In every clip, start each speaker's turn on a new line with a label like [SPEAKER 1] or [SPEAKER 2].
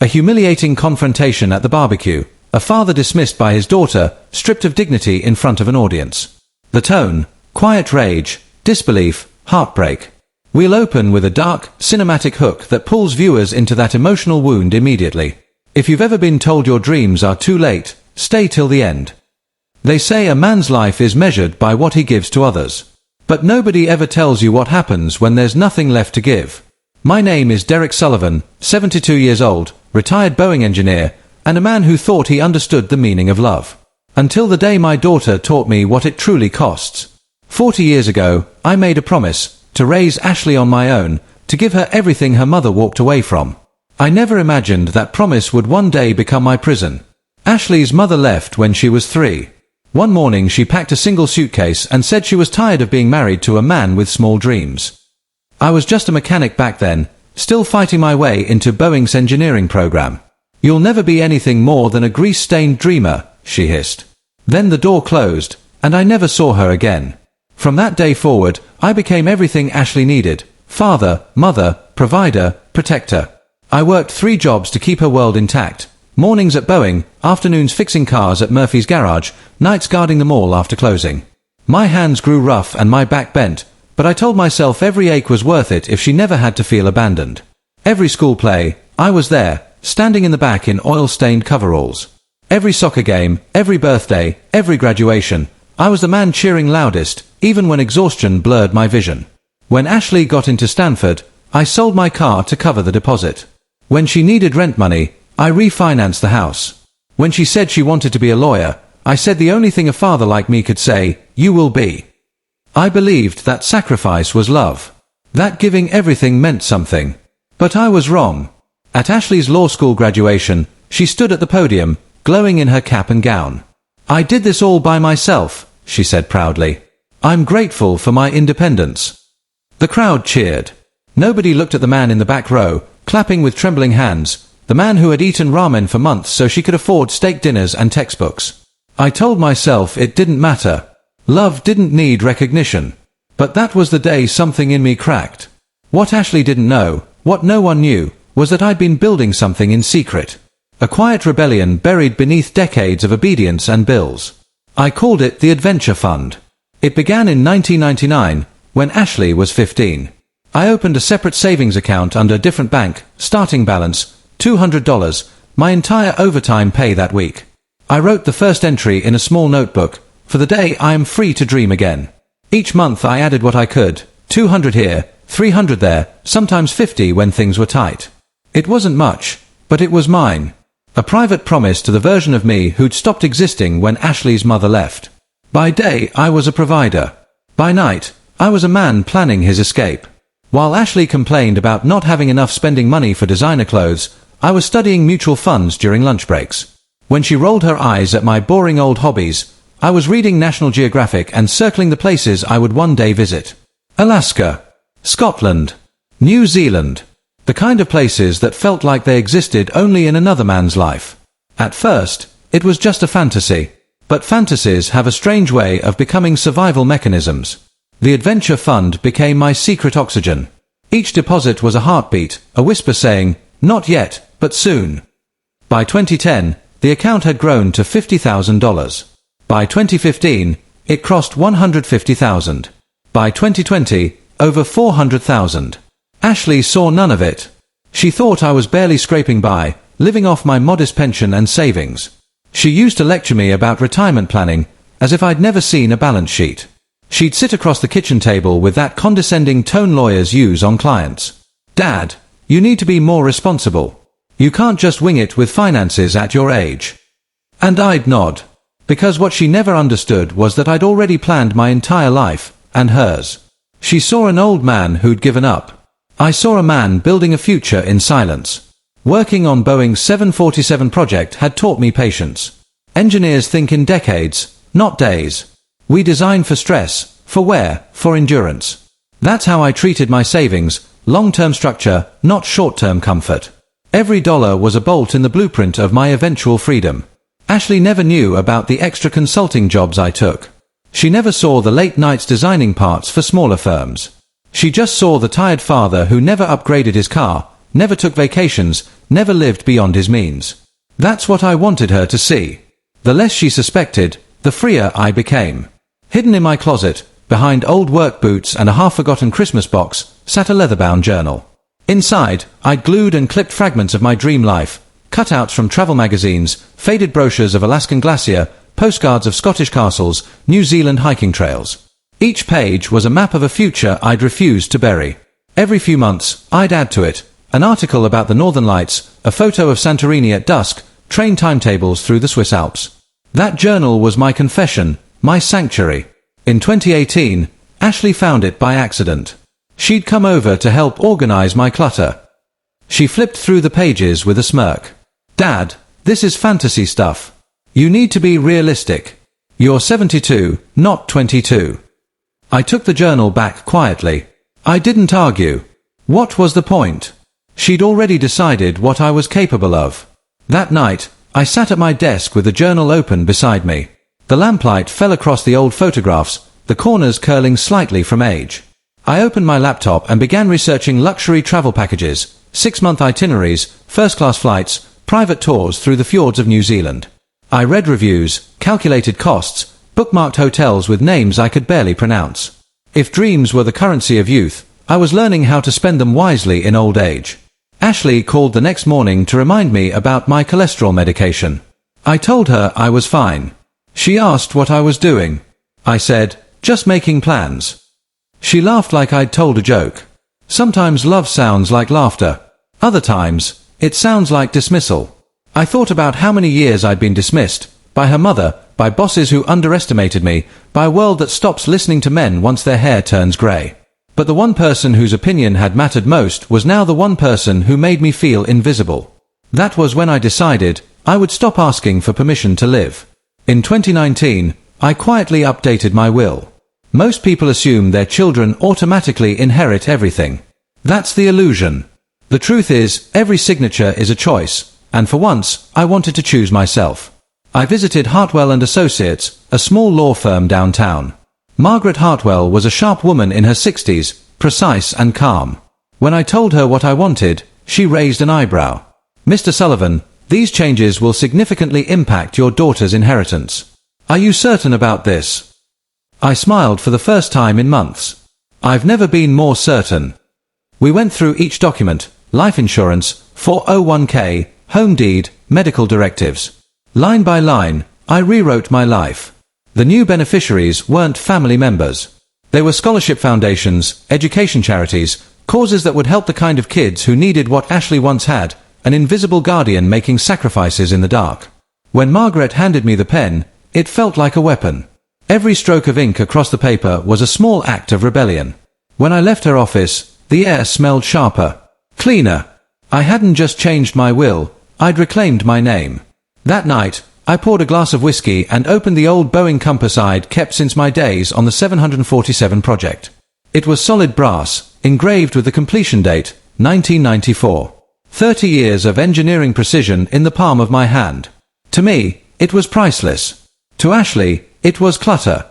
[SPEAKER 1] A humiliating confrontation at the barbecue. A father dismissed by his daughter, stripped of dignity in front of an audience. The tone: quiet rage, disbelief, heartbreak. We'll open with a dark, cinematic hook that pulls viewers into that emotional wound immediately. If you've ever been told your dreams are too late, stay till the end. They say a man's life is measured by what he gives to others. But nobody ever tells you what happens when there's nothing left to give. My name is Derek Sullivan, 72 years old, retired Boeing engineer, and a man who thought he understood the meaning of love. Until the day my daughter taught me what it truly costs. 40 years ago, I made a promise to raise Ashley on my own, to give her everything her mother walked away from. I never imagined that promise would one day become my prison. Ashley's mother left when she was 3. One morning she packed a single suitcase and said she was tired of being married to a man with small dreams. I was just a mechanic back then, still fighting my way into Boeing's engineering program. "You'll never be anything more than a grease-stained dreamer," she hissed. Then the door closed, and I never saw her again. From that day forward, I became everything Ashley needed: father, mother, provider, protector. I worked 3 jobs to keep her world intact. Mornings at Boeing, afternoons fixing cars at Murphy's garage, nights guarding the mall after closing. My hands grew rough and my back bent, but I told myself every ache was worth it if she never had to feel abandoned. Every school play, I was there, standing in the back in oil-stained coveralls. Every soccer game, every birthday, every graduation, I was the man cheering loudest, even when exhaustion blurred my vision. When Ashley got into Stanford, I sold my car to cover the deposit. When she needed rent money, I refinanced the house. When she said she wanted to be a lawyer, I said the only thing a father like me could say: "You will be." I believed that sacrifice was love. That giving everything meant something. But I was wrong. At Ashley's law school graduation, she stood at the podium, glowing in her cap and gown. "I did this all by myself," she said proudly. "I'm grateful for my independence." The crowd cheered. Nobody looked at the man in the back row, clapping with trembling hands, the man who had eaten ramen for months so she could afford steak dinners and textbooks. I told myself it didn't matter. Love didn't need recognition. But that was the day something in me cracked. What Ashley didn't know, what no one knew, was that I'd been building something in secret. A quiet rebellion buried beneath decades of obedience and bills. I called it the Adventure Fund. It began in 1999, when Ashley was 15. I opened a separate savings account under a different bank, starting balance, $200, my entire overtime pay that week. I wrote the first entry in a small notebook: "For the day I am free to dream again." Each month I added what I could, 200 here, 300 there, sometimes 50 when things were tight. It wasn't much, but it was mine. A private promise to the version of me who'd stopped existing when Ashley's mother left. By day, I was a provider. By night, I was a man planning his escape. While Ashley complained about not having enough spending money for designer clothes, I was studying mutual funds during lunch breaks. When she rolled her eyes at my boring old hobbies, I was reading National Geographic and circling the places I would one day visit. Alaska, Scotland, New Zealand. The kind of places that felt like they existed only in another man's life. At first, it was just a fantasy. But fantasies have a strange way of becoming survival mechanisms. The Adventure Fund became my secret oxygen. Each deposit was a heartbeat, a whisper saying, "Not yet, but soon." By 2010, the account had grown to $50,000. By 2015, it crossed $150,000. By 2020, over $400,000. Ashley saw none of it. She thought I was barely scraping by, living off my modest pension and savings. She used to lecture me about retirement planning, as if I'd never seen a balance sheet. She'd sit across the kitchen table with that condescending tone lawyers use on clients. "Dad, you need to be more responsible. You can't just wing it with finances at your age." And I'd nod. Because what she never understood was that I'd already planned my entire life, and hers. She saw an old man who'd given up. I saw a man building a future in silence. Working on Boeing's 747 project had taught me patience. Engineers think in decades, not days. We design for stress, for wear, for endurance. That's how I treated my savings, long-term structure, not short-term comfort. Every dollar was a bolt in the blueprint of my eventual freedom. Ashley never knew about the extra consulting jobs I took. She never saw the late nights designing parts for smaller firms. She just saw the tired father who never upgraded his car, never took vacations, never lived beyond his means. That's what I wanted her to see. The less she suspected, the freer I became. Hidden in my closet, behind old work boots and a half-forgotten Christmas box, sat a leather-bound journal. Inside, I'd glued and clipped fragments of my dream life, cutouts from travel magazines, faded brochures of Alaskan glacier, postcards of Scottish castles, New Zealand hiking trails. Each page was a map of a future I'd refused to bury. Every few months, I'd add to it an article about the Northern Lights, a photo of Santorini at dusk, train timetables through the Swiss Alps. That journal was my confession, my sanctuary. In 2018, Ashley found it by accident. She'd come over to help organize my clutter. She flipped through the pages with a smirk. "Dad, this is fantasy stuff. You need to be realistic. You're 72, not 22. I took the journal back quietly. I didn't argue. What was the point? She'd already decided what I was capable of. That night, I sat at my desk with the journal open beside me. The lamplight fell across the old photographs, the corners curling slightly from age. I opened my laptop and began researching luxury travel packages, 6-month itineraries, first-class flights, private tours through the fjords of New Zealand. I read reviews, calculated costs, bookmarked hotels with names I could barely pronounce. If dreams were the currency of youth, I was learning how to spend them wisely in old age. Ashley called the next morning to remind me about my cholesterol medication. I told her I was fine. She asked what I was doing. I said, "Just making plans." She laughed like I'd told a joke. Sometimes love sounds like laughter. Other times, it sounds like dismissal. I thought about how many years I'd been dismissed, by her mother, by bosses who underestimated me, by a world that stops listening to men once their hair turns grey. But the one person whose opinion had mattered most was now the one person who made me feel invisible. That was when I decided I would stop asking for permission to live. In 2019, I quietly updated my will. Most people assume their children automatically inherit everything. That's the illusion. The truth is, every signature is a choice, and for once, I wanted to choose myself. I visited Hartwell & Associates, a small law firm downtown. Margaret Hartwell was a sharp woman in her 60s, precise and calm. When I told her what I wanted, she raised an eyebrow. "Mr. Sullivan, these changes will significantly impact your daughter's inheritance. Are you certain about this?" I smiled for the first time in months. I've never been more certain. We went through each document: life insurance, 401k, home deed, medical directives. Line by line, I rewrote my life. The new beneficiaries weren't family members. They were scholarship foundations, education charities, causes that would help the kind of kids who needed what Ashley once had, an invisible guardian making sacrifices in the dark. When Margaret handed me the pen, it felt like a weapon. Every stroke of ink across the paper was a small act of rebellion. When I left her office, the air smelled sharper, cleaner. I hadn't just changed my will, I'd reclaimed my name. That night, I poured a glass of whiskey and opened the old Boeing compass I'd kept since my days on the 747 project. It was solid brass, engraved with the completion date, 1994. 30 years of engineering precision in the palm of my hand. To me, it was priceless. To Ashley, it was clutter.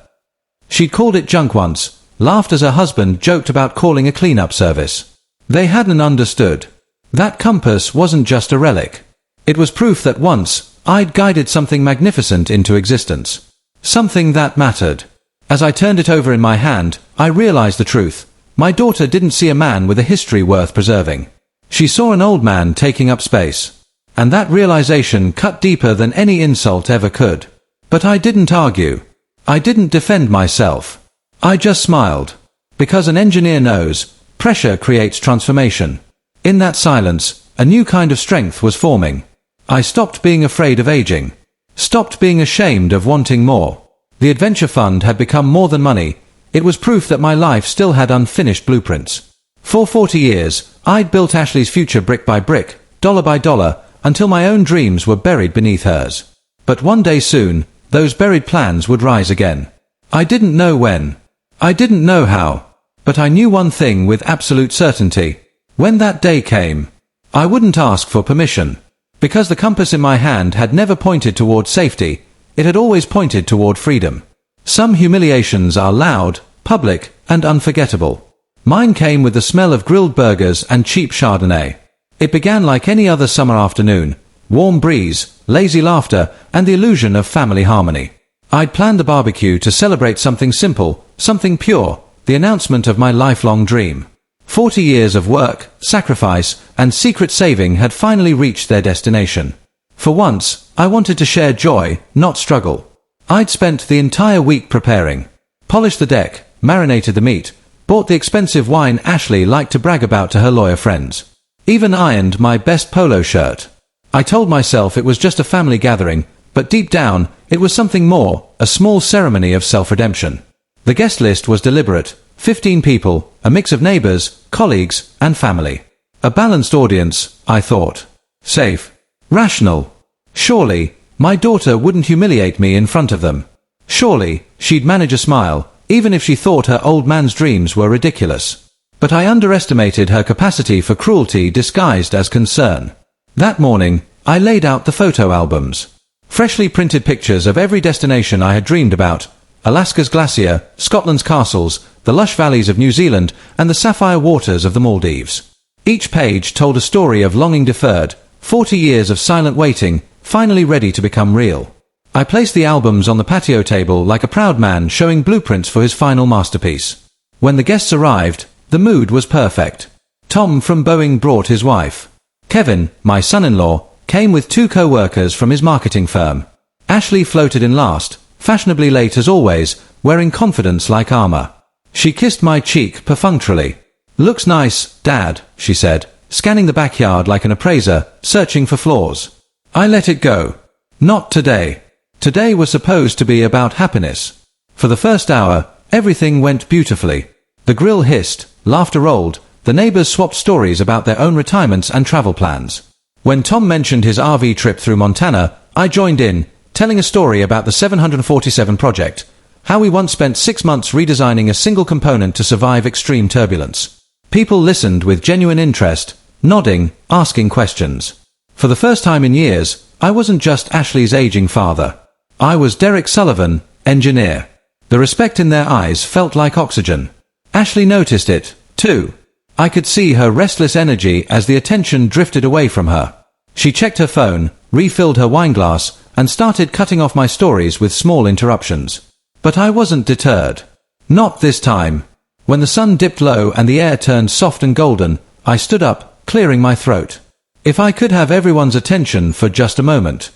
[SPEAKER 1] She'd called it junk once, laughed as her husband joked about calling a cleanup service. They hadn't understood. That compass wasn't just a relic. It was proof that once, I'd guided something magnificent into existence. Something that mattered. As I turned it over in my hand, I realized the truth. My daughter didn't see a man with a history worth preserving. She saw an old man taking up space. And that realization cut deeper than any insult ever could. But I didn't argue. I didn't defend myself. I just smiled. Because an engineer knows, pressure creates transformation. In that silence, a new kind of strength was forming. I stopped being afraid of aging. Stopped being ashamed of wanting more. The adventure fund had become more than money. It was proof that my life still had unfinished blueprints. For 40 years, I'd built Ashley's future brick by brick, dollar by dollar, until my own dreams were buried beneath hers. But one day soon, those buried plans would rise again. I didn't know when. I didn't know how. But I knew one thing with absolute certainty. When that day came, I wouldn't ask for permission. Because the compass in my hand had never pointed toward safety, it had always pointed toward freedom. Some humiliations are loud, public, and unforgettable. Mine came with the smell of grilled burgers and cheap Chardonnay. It began like any other summer afternoon. Warm breeze, lazy laughter, and the illusion of family harmony. I'd planned the barbecue to celebrate something simple, something pure, the announcement of my lifelong dream. 40 years of work, sacrifice, and secret saving had finally reached their destination. For once, I wanted to share joy, not struggle. I'd spent the entire week preparing. Polished the deck, marinated the meat, bought the expensive wine Ashley liked to brag about to her lawyer friends. Even ironed my best polo shirt. I told myself it was just a family gathering, but deep down, it was something more, a small ceremony of self-redemption. The guest list was deliberate, 15 people, a mix of neighbors, colleagues, and family. A balanced audience, I thought. Safe. Rational. Surely, my daughter wouldn't humiliate me in front of them. Surely, she'd manage a smile, even if she thought her old man's dreams were ridiculous. But I underestimated her capacity for cruelty disguised as concern. That morning, I laid out the photo albums. Freshly printed pictures of every destination I had dreamed about. Alaska's glacier, Scotland's castles, the lush valleys of New Zealand, and the sapphire waters of the Maldives. Each page told a story of longing deferred, 40 years of silent waiting, finally ready to become real. I placed the albums on the patio table like a proud man showing blueprints for his final masterpiece. When the guests arrived, the mood was perfect. Tom from Boeing brought his wife. Kevin, my son-in-law, came with 2 co-workers from his marketing firm. Ashley floated in last, fashionably late as always, wearing confidence like armor. She kissed my cheek perfunctorily. "Looks nice, Dad," she said, scanning the backyard like an appraiser, searching for flaws. I let it go. Not today. Today was supposed to be about happiness. For the first hour, everything went beautifully. The grill hissed, laughter rolled, the neighbors swapped stories about their own retirements and travel plans. When Tom mentioned his RV trip through Montana, I joined in, telling a story about the 747 project, how we once spent 6 months redesigning a single component to survive extreme turbulence. People listened with genuine interest, nodding, asking questions. For the first time in years, I wasn't just Ashley's aging father. I was Derek Sullivan, engineer. The respect in their eyes felt like oxygen. Ashley noticed it, too. I could see her restless energy as the attention drifted away from her. She checked her phone, refilled her wineglass, and started cutting off my stories with small interruptions. But I wasn't deterred. Not this time. When the sun dipped low and the air turned soft and golden, I stood up, clearing my throat. If I could have everyone's attention for just a moment.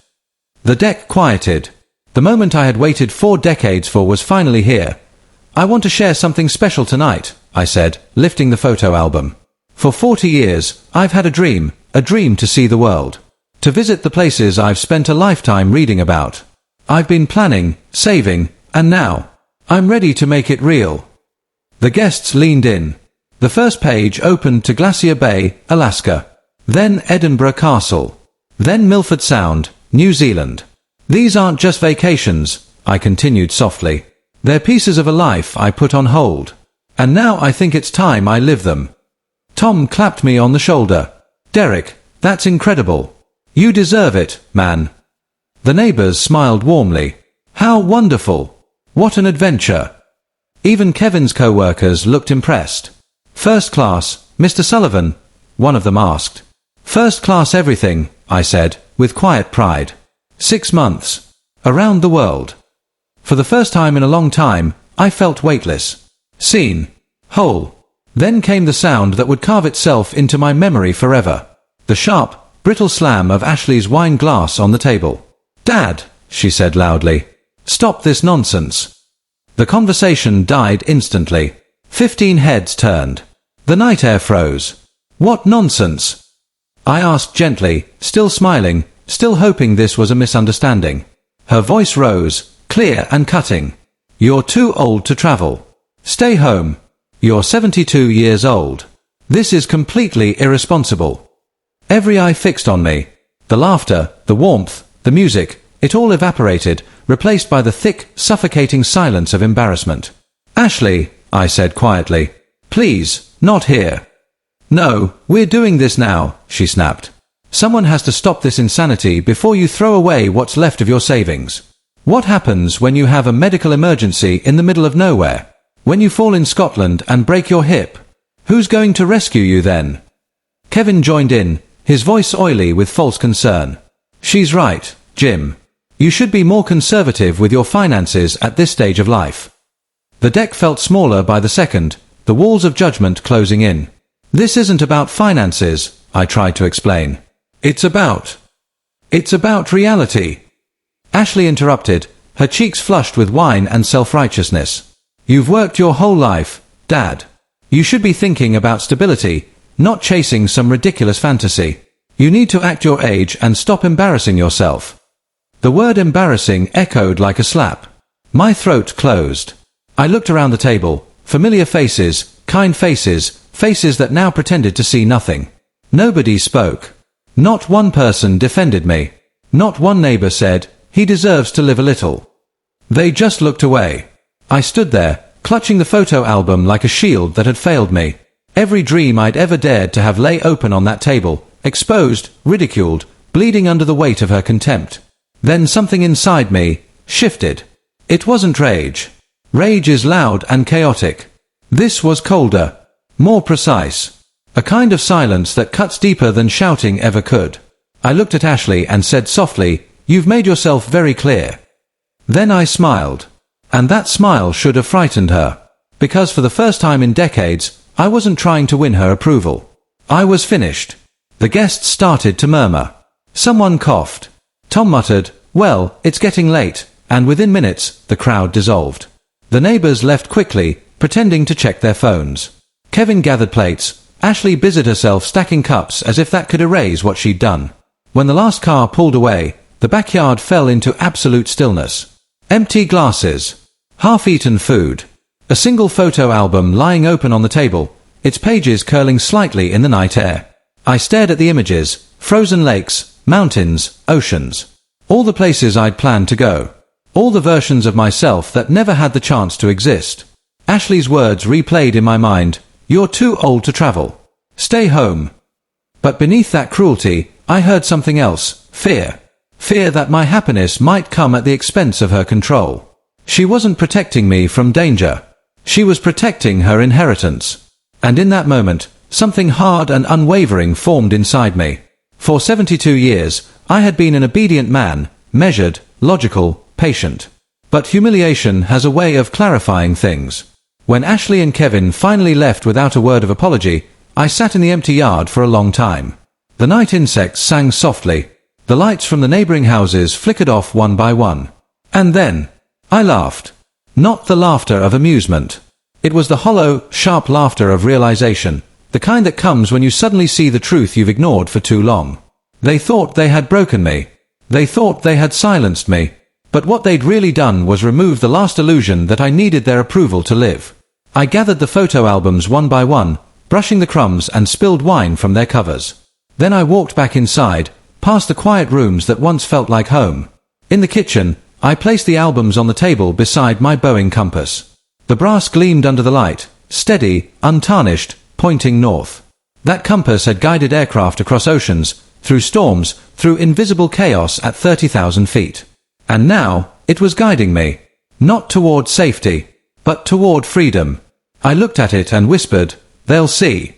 [SPEAKER 1] The deck quieted. The moment I had waited 4 decades for was finally here. "I want to share something special tonight," I said, lifting the photo album. "For 40 years, I've had a dream to see the world. To visit the places I've spent a lifetime reading about. I've been planning, saving, and now, I'm ready to make it real." The guests leaned in. The first page opened to Glacier Bay, Alaska. Then Edinburgh Castle. Then Milford Sound, New Zealand. "These aren't just vacations," I continued softly. "They're pieces of a life I put on hold. And now I think it's time I live them." Tom clapped me on the shoulder. "Derek, that's incredible. You deserve it, man." The neighbors smiled warmly. "How wonderful. What an adventure." Even Kevin's co-workers looked impressed. "First class, Mr. Sullivan?" one of them asked. "First class everything," I said, with quiet pride. 6 months. Around the world. For the first time in a long time, I felt weightless. Seen. Whole. Then came the sound that would carve itself into my memory forever. The sharp, brittle slam of Ashley's wine glass on the table. "Dad," she said loudly. "Stop this nonsense." The conversation died instantly. 15 heads turned. The night air froze. "What nonsense?" I asked gently, still smiling, still hoping this was a misunderstanding. Her voice rose, clear and cutting. "You're too old to travel. Stay home. You're 72 years old. This is completely irresponsible." Every eye fixed on me. The laughter, the warmth, the music, it all evaporated, replaced by the thick, suffocating silence of embarrassment. "Ashley," I said quietly, "please, not here." "No, we're doing this now," she snapped. "Someone has to stop this insanity before you throw away what's left of your savings. What happens when you have a medical emergency in the middle of nowhere? When you fall in Scotland and break your hip? Who's going to rescue you then?" Kevin joined in, his voice oily with false concern. She's right, Jim. You should be more conservative with your finances at this stage of life. The deck felt smaller by the second, the walls of judgment closing in. This isn't about finances, I tried to explain. It's about reality. Ashley interrupted, her cheeks flushed with wine and self-righteousness. You've worked your whole life, Dad. You should be thinking about stability, not chasing some ridiculous fantasy. You need to act your age and stop embarrassing yourself. The word embarrassing echoed like a slap. My throat closed. I looked around the table, familiar faces, kind faces, faces that now pretended to see nothing. Nobody spoke. Not one person defended me. Not one neighbor said, he deserves to live a little. They just looked away. I stood there, clutching the photo album like a shield that had failed me. Every dream I'd ever dared to have lay open on that table, exposed, ridiculed, bleeding under the weight of her contempt. Then something inside me shifted. It wasn't rage. Rage is loud and chaotic. This was colder, more precise. A kind of silence that cuts deeper than shouting ever could. I looked at Ashley and said softly, "You've made yourself very clear." Then I smiled. And that smile should have frightened her. Because for the first time in decades, I wasn't trying to win her approval. I was finished. The guests started to murmur. Someone coughed. Tom muttered, "Well, it's getting late," and within minutes, the crowd dissolved. The neighbors left quickly, pretending to check their phones. Kevin gathered plates. Ashley busied herself stacking cups as if that could erase what she'd done. When the last car pulled away, the backyard fell into absolute stillness. Empty glasses. Half-eaten food. A single photo album lying open on the table, its pages curling slightly in the night air. I stared at the images, frozen lakes, mountains, oceans. All the places I'd planned to go. All the versions of myself that never had the chance to exist. Ashley's words replayed in my mind, "You're too old to travel. Stay home." But beneath that cruelty, I heard something else, fear. Fear that my happiness might come at the expense of her control. She wasn't protecting me from danger. She was protecting her inheritance. And in that moment, something hard and unwavering formed inside me. For 72 years, I had been an obedient man, measured, logical, patient. But humiliation has a way of clarifying things. When Ashley and Kevin finally left without a word of apology, I sat in the empty yard for a long time. The night insects sang softly. The lights from the neighboring houses flickered off one by one. And then, I laughed. Not the laughter of amusement. It was the hollow, sharp laughter of realization, the kind that comes when you suddenly see the truth you've ignored for too long. They thought they had broken me. They thought they had silenced me. But what they'd really done was remove the last illusion that I needed their approval to live. I gathered the photo albums one by one, brushing the crumbs and spilled wine from their covers. Then I walked back inside, past the quiet rooms that once felt like home. In the kitchen, I placed the albums on the table beside my Boeing compass. The brass gleamed under the light, steady, untarnished, pointing north. That compass had guided aircraft across oceans, through storms, through invisible chaos at 30,000 feet. And now, it was guiding me. Not toward safety, but toward freedom. I looked at it and whispered, "They'll see."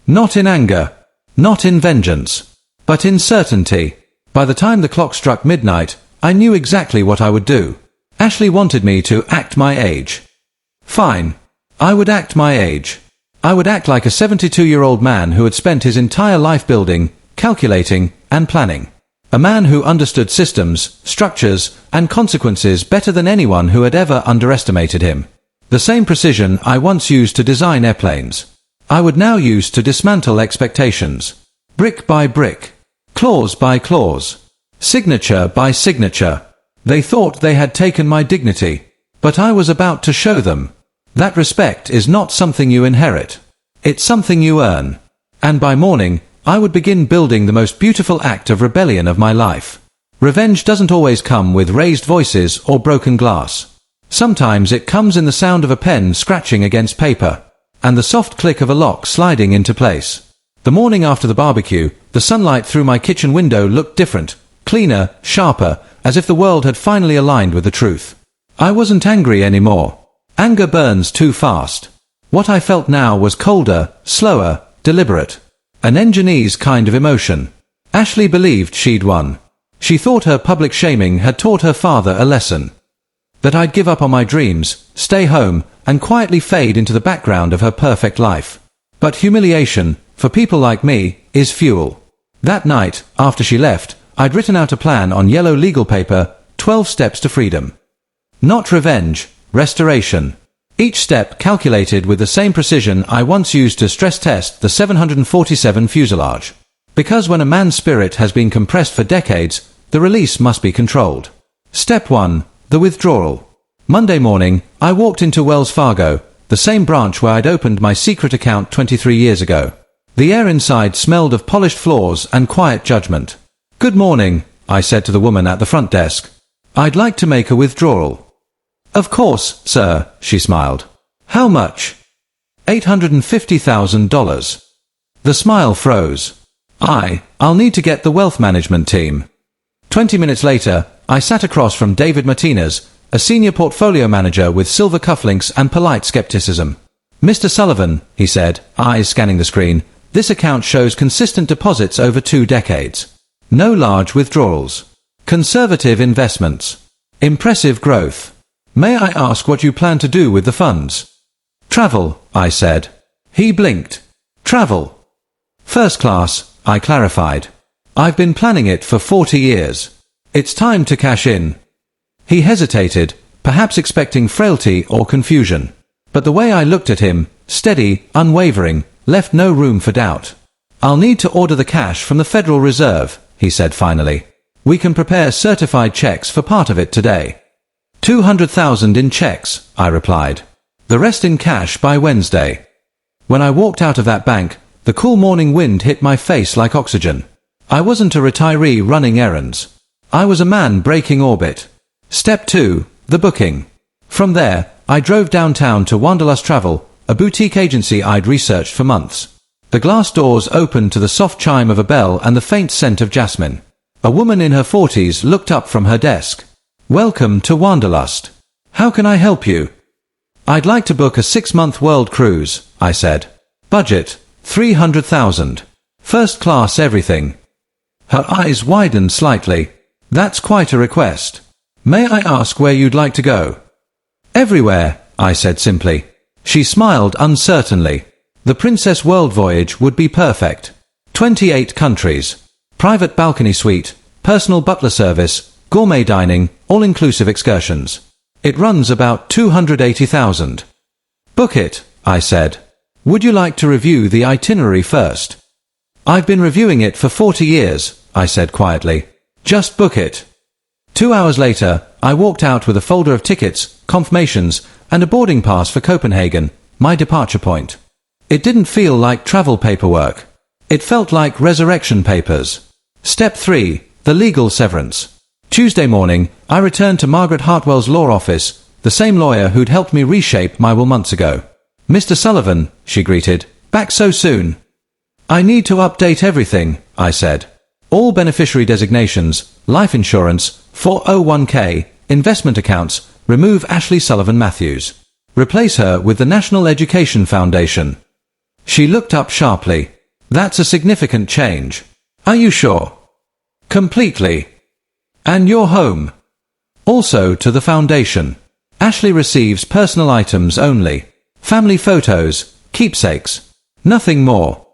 [SPEAKER 1] Not in anger. Not in vengeance. But in certainty. By the time the clock struck midnight, I knew exactly what I would do. Ashley wanted me to act my age. Fine. I would act my age. I would act like a 72-year-old man who had spent his entire life building, calculating, and planning. A man who understood systems, structures, and consequences better than anyone who had ever underestimated him. The same precision I once used to design airplanes. I would now use to dismantle expectations. Brick by brick. Clause by clause. Signature by signature. They thought they had taken my dignity. But I was about to show them. That respect is not something you inherit. It's something you earn. And by morning, I would begin building the most beautiful act of rebellion of my life. Revenge doesn't always come with raised voices or broken glass. Sometimes it comes in the sound of a pen scratching against paper, and the soft click of a lock sliding into place. The morning after the barbecue, the sunlight through my kitchen window looked different, cleaner, sharper, as if the world had finally aligned with the truth. I wasn't angry anymore. Anger burns too fast. What I felt now was colder, slower, deliberate. An engineer's kind of emotion. Ashley believed she'd won. She thought her public shaming had taught her father a lesson. That I'd give up on my dreams, stay home, and quietly fade into the background of her perfect life. But humiliation, for people like me, is fuel. That night, after she left, I'd written out a plan on yellow legal paper, 12 steps to freedom. Not revenge, restoration. Each step calculated with the same precision I once used to stress test the 747 fuselage. Because when a man's spirit has been compressed for decades, the release must be controlled. Step 1. The withdrawal. Monday morning, I walked into Wells Fargo, the same branch where I'd opened my secret account 23 years ago. The air inside smelled of polished floors and quiet judgment. "Good morning," I said to the woman at the front desk. "I'd like to make a withdrawal." "Of course, sir," she smiled. "How much?" $850,000. The smile froze. I'll need to get the wealth management team." 20 minutes later, I sat across from David Martinez, a senior portfolio manager with silver cufflinks and polite skepticism. "Mr. Sullivan," he said, eyes scanning the screen, "this account shows consistent deposits over 2 decades. No large withdrawals. Conservative investments. Impressive growth. May I ask what you plan to do with the funds?" "Travel," I said. He blinked. "Travel?" "First class," I clarified. "I've been planning it for 40 years. It's time to cash in." He hesitated, perhaps expecting frailty or confusion. But the way I looked at him, steady, unwavering, left no room for doubt. "I'll need to order the cash from the Federal Reserve," he said finally. "We can prepare certified checks for part of it today." 200,000 in checks, I replied. The rest in cash by Wednesday. When I walked out of that bank, the cool morning wind hit my face like oxygen. I wasn't a retiree running errands. I was a man breaking orbit. Step 2, the booking. From there, I drove downtown to Wanderlust Travel, a boutique agency I'd researched for months. The glass doors opened to the soft chime of a bell and the faint scent of jasmine. A woman in her 40s looked up from her desk. "Welcome to Wanderlust. How can I help you?" "I'd like to book a 6-month world cruise," I said. "Budget, 300,000. First class everything." Her eyes widened slightly. "That's quite a request. May I ask where you'd like to go?" "Everywhere," I said simply. She smiled uncertainly. The Princess World voyage would be perfect. 28 countries. Private balcony suite, personal butler service, gourmet dining, all-inclusive excursions. It runs about 280,000. "Book it," I said. "Would you like to review the itinerary first?" "I've been reviewing it for 40 years, I said quietly. "Just book it." 2 hours later, I walked out with a folder of tickets, confirmations, and a boarding pass for Copenhagen, my departure point. It didn't feel like travel paperwork. It felt like resurrection papers. Step 3, the legal severance. Tuesday morning, I returned to Margaret Hartwell's law office, the same lawyer who'd helped me reshape my will months ago. "Mr. Sullivan," she greeted, "back so soon?" "I need to update everything," I said. "All beneficiary designations, life insurance, 401k, investment accounts, remove Ashley Sullivan Matthews. Replace her with the National Education Foundation." She looked up sharply. "That's a significant change. Are you sure?" "Completely." "And your home?" "Also to the foundation. Ashley receives personal items only. Family photos, keepsakes. Nothing more."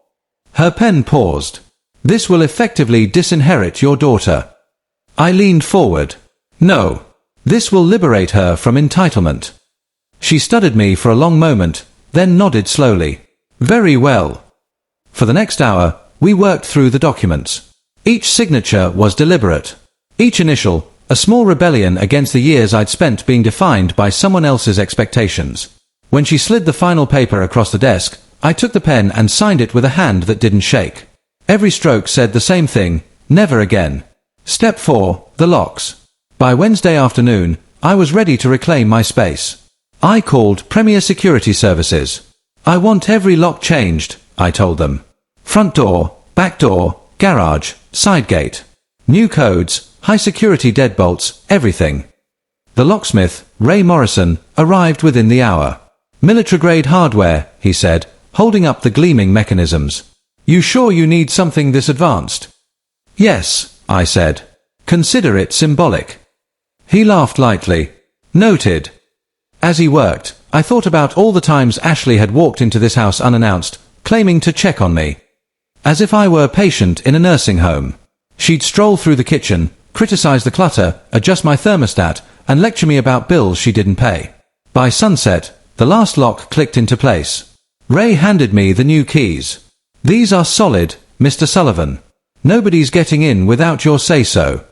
[SPEAKER 1] Her pen paused. "This will effectively disinherit your daughter." I leaned forward. "No. This will liberate her from entitlement." She studied me for a long moment, then nodded slowly. "Very well." For the next hour, we worked through the documents. Each signature was deliberate. Each initial, a small rebellion against the years I'd spent being defined by someone else's expectations. When she slid the final paper across the desk, I took the pen and signed it with a hand that didn't shake. Every stroke said the same thing: never again. Step 4, the locks. By Wednesday afternoon, I was ready to reclaim my space. I called Premier Security Services. "I want every lock changed," I told them. "Front door, back door, garage, side gate. New codes, high security deadbolts, everything." The locksmith, Ray Morrison, arrived within the hour. "Military-grade hardware," he said, holding up the gleaming mechanisms. You sure you need something this advanced? Yes, I said. Consider it symbolic. He laughed lightly. Noted. As he worked, I thought about all the times Ashley had walked into this house unannounced, claiming to check on me. As if I were a patient in a nursing home. She'd stroll through the kitchen, criticize the clutter, adjust my thermostat, and lecture me about bills she didn't pay. By sunset, the last lock clicked into place. Ray handed me the new keys. These are solid, Mr. Sullivan. Nobody's getting in without your say-so.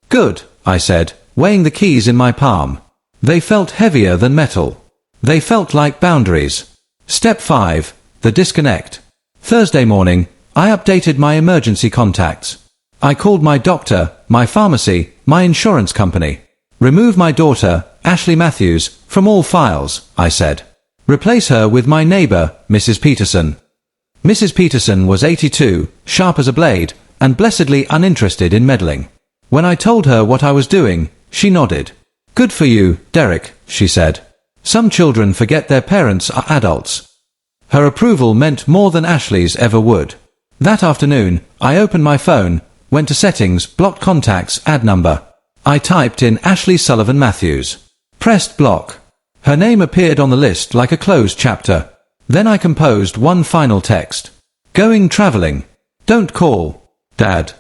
[SPEAKER 1] Good, I said, weighing the keys in my palm. They felt heavier than metal. They felt like boundaries. Step 5, the disconnect. Thursday morning, I updated my emergency contacts. I called my doctor, my pharmacy, my insurance company. Remove my daughter, Ashley Matthews, from all files, I said. Replace her with my neighbor, Mrs. Peterson. Mrs. Peterson was 82, sharp as a blade, and blessedly uninterested in meddling. When I told her what I was doing, she nodded. Good for you, Derek, she said. Some children forget their parents are adults. Her approval meant more than Ashley's ever would. That afternoon, I opened my phone, went to settings, blocked contacts, add number. I typed in Ashley Sullivan Matthews. Pressed block. Her name appeared on the list like a closed chapter. Then I composed one final text. Going traveling. Don't call, Dad.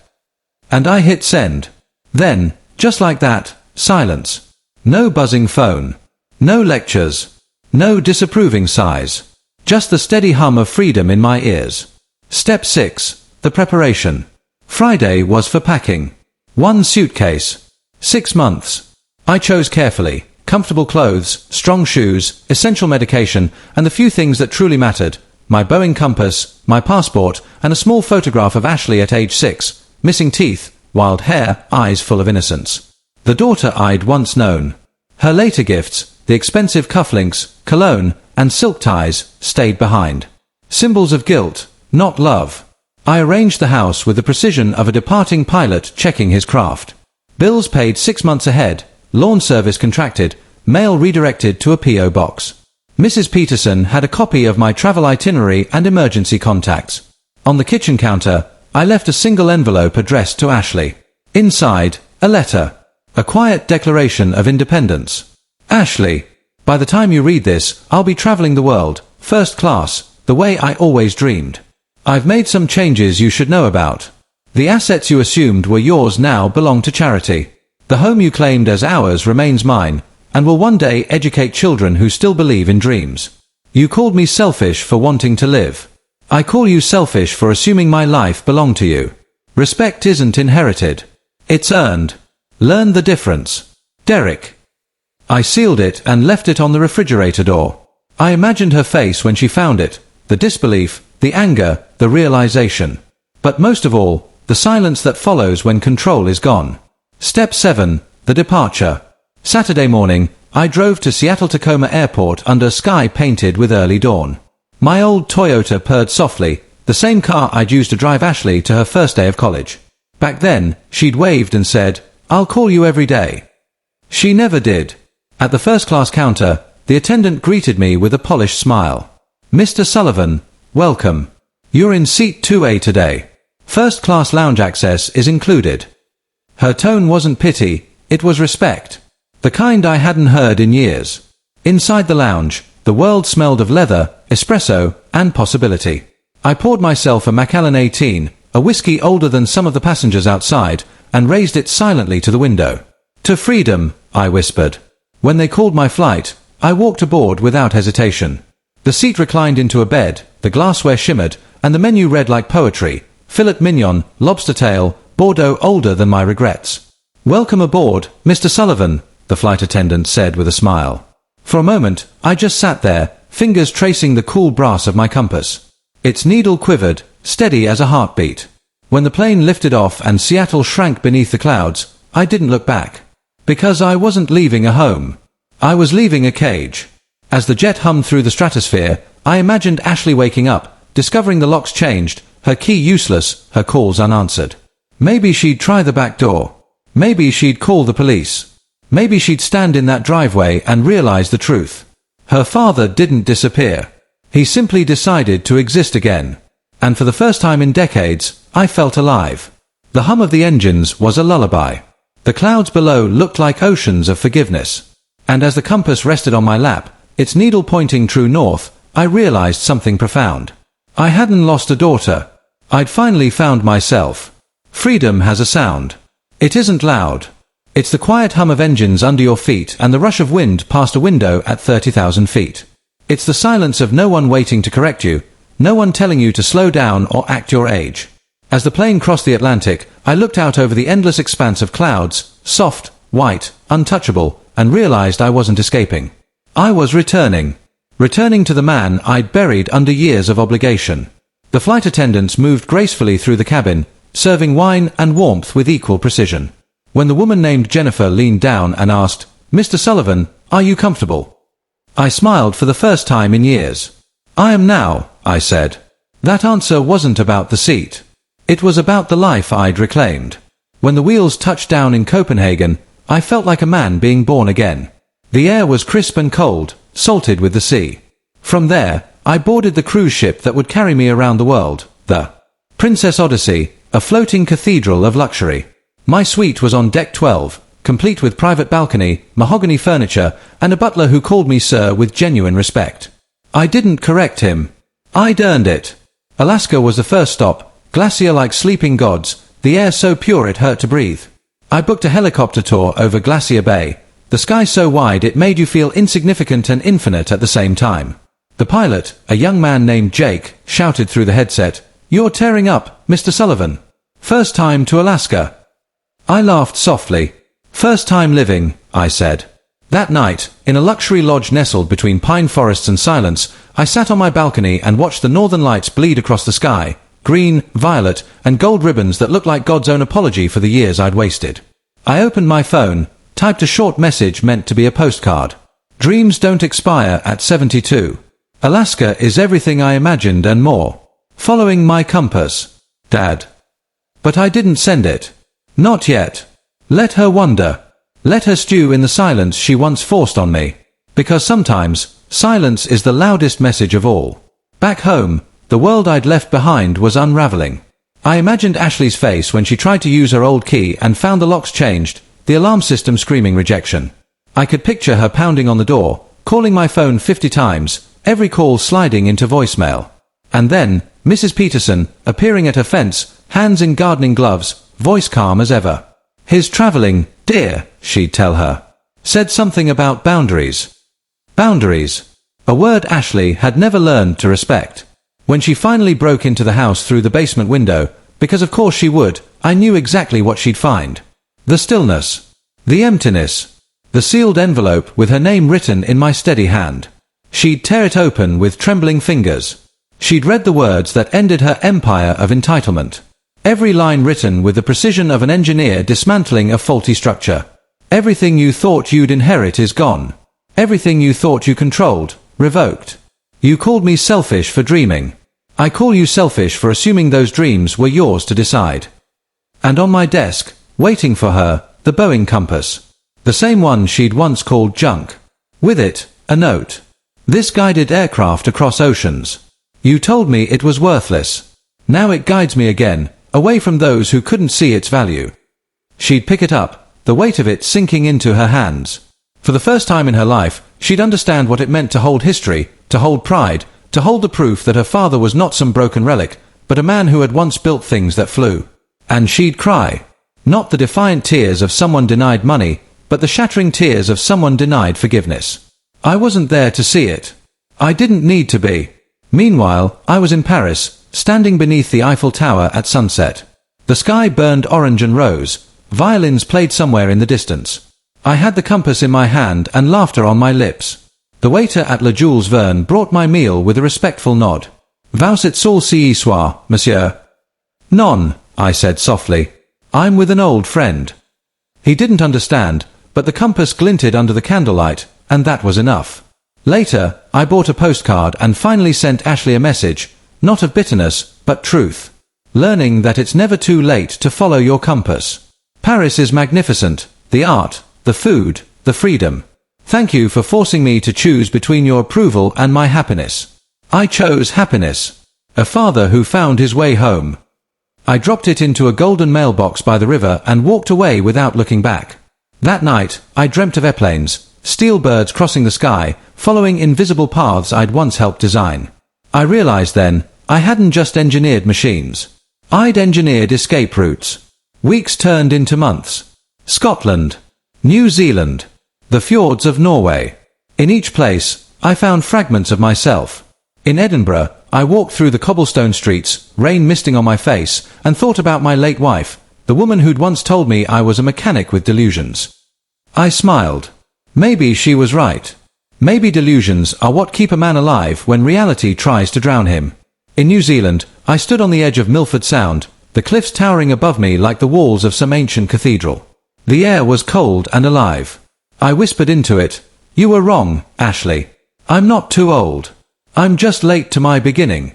[SPEAKER 1] And I hit send. Then, just like that, silence. No buzzing phone. No lectures. No disapproving sighs. Just the steady hum of freedom in my ears. Step 6, the preparation. Friday was for packing. 1 suitcase. 6 months. I chose carefully. Comfortable clothes, strong shoes, essential medication, and the few things that truly mattered. My Boeing compass, my passport, and a small photograph of Ashley at age 6, missing teeth, wild hair, eyes full of innocence. The daughter I'd once known. Her later gifts, the expensive cufflinks, cologne, and silk ties, stayed behind. Symbols of guilt, not love. I arranged the house with the precision of a departing pilot checking his craft. Bills paid 6 months ahead, lawn service contracted, mail redirected to a P.O. box. Mrs. Peterson had a copy of my travel itinerary and emergency contacts. On the kitchen counter, I left a single envelope addressed to Ashley. Inside, a letter. A quiet declaration of independence. Ashley, by the time you read this, I'll be traveling the world, first class, the way I always dreamed. I've made some changes you should know about. The assets you assumed were yours now belong to charity. The home you claimed as ours remains mine, and will one day educate children who still believe in dreams. You called me selfish for wanting to live. I call you selfish for assuming my life belonged to you. Respect isn't inherited. It's earned. Learn the difference. Derek. I sealed it and left it on the refrigerator door. I imagined her face when she found it, the disbelief, the anger, the realization. But most of all, the silence that follows when control is gone. Step 7, the departure. Saturday morning, I drove to Seattle-Tacoma Airport under sky painted with early dawn. My old Toyota purred softly, the same car I'd used to drive Ashley to her first day of college. Back then, she'd waved and said, "I'll call you every day." She never did. At the first-class counter, the attendant greeted me with a polished smile. "Mr. Sullivan, welcome. You're in seat 2A today. First-class lounge access is included." Her tone wasn't pity, it was respect. The kind I hadn't heard in years. Inside the lounge, the world smelled of leather, espresso, and possibility. I poured myself a Macallan 18, a whiskey older than some of the passengers outside, and raised it silently to the window. "To freedom," I whispered. When they called my flight, I walked aboard without hesitation. The seat reclined into a bed, the glassware shimmered, and the menu read like poetry: filet mignon, lobster tail, Bordeaux older than my regrets. "Welcome aboard, Mr. Sullivan," the flight attendant said with a smile. For a moment, I just sat there, fingers tracing the cool brass of my compass. Its needle quivered, steady as a heartbeat. When the plane lifted off and Seattle shrank beneath the clouds, I didn't look back. Because I wasn't leaving a home. I was leaving a cage. As the jet hummed through the stratosphere, I imagined Ashley waking up, discovering the locks changed, her key useless, her calls unanswered. Maybe she'd try the back door. Maybe she'd call the police. Maybe she'd stand in that driveway and realize the truth. Her father didn't disappear. He simply decided to exist again. And for the first time in decades, I felt alive. The hum of the engines was a lullaby. The clouds below looked like oceans of forgiveness. And as the compass rested on my lap, its needle pointing true north, I realized something profound. I hadn't lost a daughter. I'd finally found myself. Freedom has a sound. It isn't loud. It's the quiet hum of engines under your feet and the rush of wind past a window at 30,000 feet. It's the silence of no one waiting to correct you, no one telling you to slow down or act your age. As the plane crossed the Atlantic, I looked out over the endless expanse of clouds, soft, white, untouchable, and realized I wasn't escaping. I was returning. Returning to the man I'd buried under years of obligation. The flight attendants moved gracefully through the cabin, serving wine and warmth with equal precision. When the woman named Jennifer leaned down and asked, "Mr. Sullivan, are you comfortable?" I smiled for the first time in years. "I am now," I said. That answer wasn't about the seat. It was about the life I'd reclaimed. When the wheels touched down in Copenhagen, I felt like a man being born again. The air was crisp and cold, salted with the sea. From there, I boarded the cruise ship that would carry me around the world, the Princess Odyssey, a floating cathedral of luxury. My suite was on deck 12, complete with private balcony, mahogany furniture, and a butler who called me sir with genuine respect. I didn't correct him. I'd earned it. Alaska was the first stop, glacier like sleeping gods, the air so pure it hurt to breathe. I booked a helicopter tour over Glacier Bay, the sky so wide it made you feel insignificant and infinite at the same time. The pilot, a young man named Jake, shouted through the headset, "You're tearing up, Mr. Sullivan. First time to Alaska." I laughed softly. "First time living," I said. That night, in a luxury lodge nestled between pine forests and silence, I sat on my balcony and watched the northern lights bleed across the sky, green, violet, and gold ribbons that looked like God's own apology for the years I'd wasted. I opened my phone, typed a short message meant to be a postcard. Dreams don't expire at 72. Alaska is everything I imagined and more. Following my compass. Dad. But I didn't send it. Not yet. Let her wonder. Let her stew in the silence she once forced on me. Because sometimes, silence is the loudest message of all. Back home, the world I'd left behind was unraveling. I imagined Ashley's face when she tried to use her old key and found the locks changed, the alarm system screaming rejection. I could picture her pounding on the door, calling my phone 50 times, every call sliding into voicemail. And then, Mrs. Peterson, appearing at her fence, hands in gardening gloves, voice calm as ever. "His traveling, dear," she'd tell her. Said something about boundaries. Boundaries. A word Ashley had never learned to respect. When she finally broke into the house through the basement window, because of course she would, I knew exactly what she'd find. The stillness. The emptiness. The sealed envelope with her name written in my steady hand. She'd tear it open with trembling fingers. She'd read the words that ended her empire of entitlement. Every line written with the precision of an engineer dismantling a faulty structure. Everything you thought you'd inherit is gone. Everything you thought you controlled, revoked. You called me selfish for dreaming. I call you selfish for assuming those dreams were yours to decide. And on my desk, waiting for her, the Boeing compass. The same one she'd once called junk. With it, a note. This guided aircraft across oceans. You told me it was worthless. Now it guides me again, away from those who couldn't see its value. She'd pick it up, the weight of it sinking into her hands. For the first time in her life, she'd understand what it meant to hold history, to hold pride, to hold the proof that her father was not some broken relic, but a man who had once built things that flew. And she'd cry. Not the defiant tears of someone denied money, but the shattering tears of someone denied forgiveness. I wasn't there to see it. I didn't need to be. Meanwhile, I was in Paris, standing beneath the Eiffel Tower at sunset. The sky burned orange and rose. Violins played somewhere in the distance. I had the compass in my hand and laughter on my lips. The waiter at La Jules Verne brought my meal with a respectful nod. "Vous êtes seul ce soir, monsieur?" "Non," I said softly. "I'm with an old friend." He didn't understand, but the compass glinted under the candlelight, and that was enough. Later, I bought a postcard and finally sent Ashley a message, not of bitterness, but truth. Learning that it's never too late to follow your compass. Paris is magnificent, the art, the food, the freedom. Thank you for forcing me to choose between your approval and my happiness. I chose happiness. A father who found his way home. I dropped it into a golden mailbox by the river and walked away without looking back. That night, I dreamt of airplanes, steel birds crossing the sky, following invisible paths I'd once helped design. I realized then, I hadn't just engineered machines. I'd engineered escape routes. Weeks turned into months. Scotland. New Zealand. The fjords of Norway. In each place, I found fragments of myself. In Edinburgh, I walked through the cobblestone streets, rain misting on my face, and thought about my late wife, the woman who'd once told me I was a mechanic with delusions. I smiled. Maybe she was right. Maybe delusions are what keep a man alive when reality tries to drown him. In New Zealand, I stood on the edge of Milford Sound, the cliffs towering above me like the walls of some ancient cathedral. The air was cold and alive. I whispered into it, "You were wrong, Ashley. I'm not too old. I'm just late to my beginning."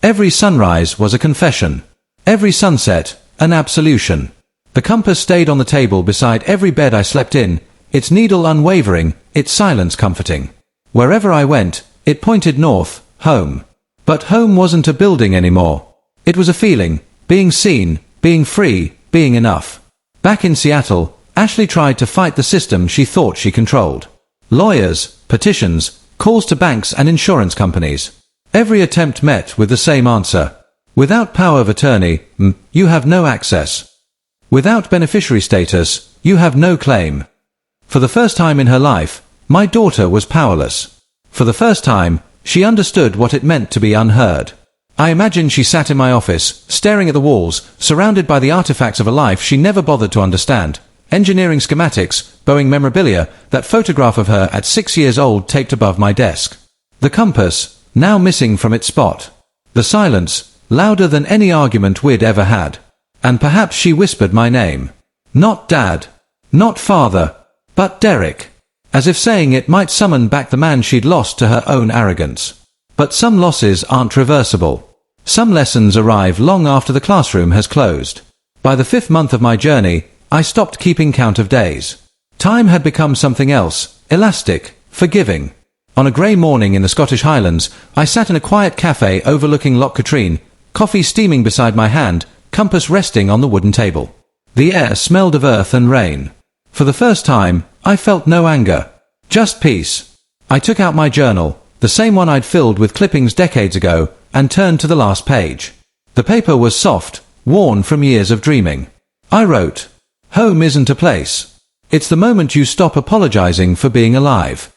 [SPEAKER 1] Every sunrise was a confession. Every sunset, an absolution. The compass stayed on the table beside every bed I slept in, its needle unwavering, its silence comforting. Wherever I went, it pointed north, home. But home wasn't a building anymore. It was a feeling, being seen, being free, being enough. Back in Seattle, Ashley tried to fight the system she thought she controlled. Lawyers, petitions, calls to banks and insurance companies. Every attempt met with the same answer. Without power of attorney, you have no access. Without beneficiary status, you have no claim. For the first time in her life, my daughter was powerless. For the first time, she understood what it meant to be unheard. I imagined she sat in my office, staring at the walls, surrounded by the artifacts of a life she never bothered to understand. Engineering schematics, Boeing memorabilia, that photograph of her at 6 years old taped above my desk. The compass, now missing from its spot. The silence, louder than any argument we'd ever had. And perhaps she whispered my name. Not Dad. Not Father. But Derek. As if saying it might summon back the man she'd lost to her own arrogance. But some losses aren't reversible. Some lessons arrive long after the classroom has closed. By the 5th month of my journey, I stopped keeping count of days. Time had become something else, elastic, forgiving. On a grey morning in the Scottish Highlands, I sat in a quiet cafe overlooking Loch Katrine, coffee steaming beside my hand, compass resting on the wooden table. The air smelled of earth and rain. For the first time, I felt no anger. Just peace. I took out my journal, the same one I'd filled with clippings decades ago, and turned to the last page. The paper was soft, worn from years of dreaming. I wrote, "Home isn't a place. It's the moment you stop apologizing for being alive."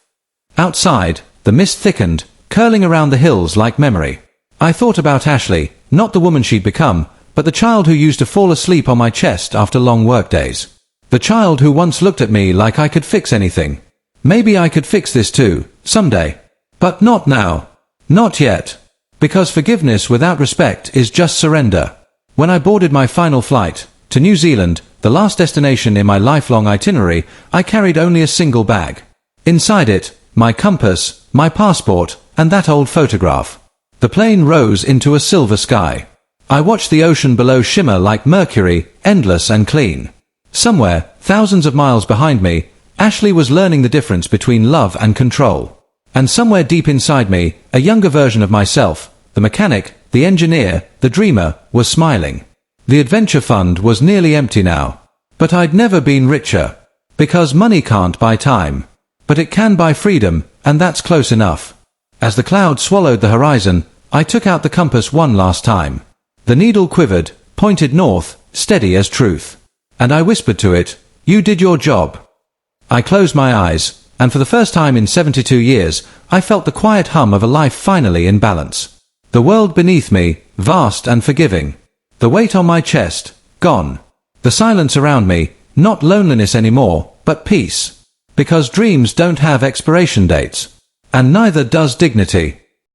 [SPEAKER 1] Outside, the mist thickened, curling around the hills like memory. I thought about Ashley, not the woman she'd become, but the child who used to fall asleep on my chest after long workdays. The child who once looked at me like I could fix anything. Maybe I could fix this too, someday. But not now. Not yet. Because forgiveness without respect is just surrender. When I boarded my final flight, to New Zealand, the last destination in my lifelong itinerary, I carried only a single bag. Inside it, my compass, my passport, and that old photograph. The plane rose into a silver sky. I watched the ocean below shimmer like mercury, endless and clean. Somewhere, thousands of miles behind me, Ashley was learning the difference between love and control. And somewhere deep inside me, a younger version of myself, the mechanic, the engineer, the dreamer, was smiling. The adventure fund was nearly empty now. But I'd never been richer. Because money can't buy time. But it can buy freedom, and that's close enough. As the cloud swallowed the horizon, I took out the compass one last time. The needle quivered, pointed north, steady as truth. And I whispered to it, "You did your job." I closed my eyes, and for the first time in 72 years, I felt the quiet hum of a life finally in balance. The world beneath me, vast and forgiving. The weight on my chest, gone. The silence around me, not loneliness anymore, but peace. Because dreams don't have expiration dates. And neither does dignity.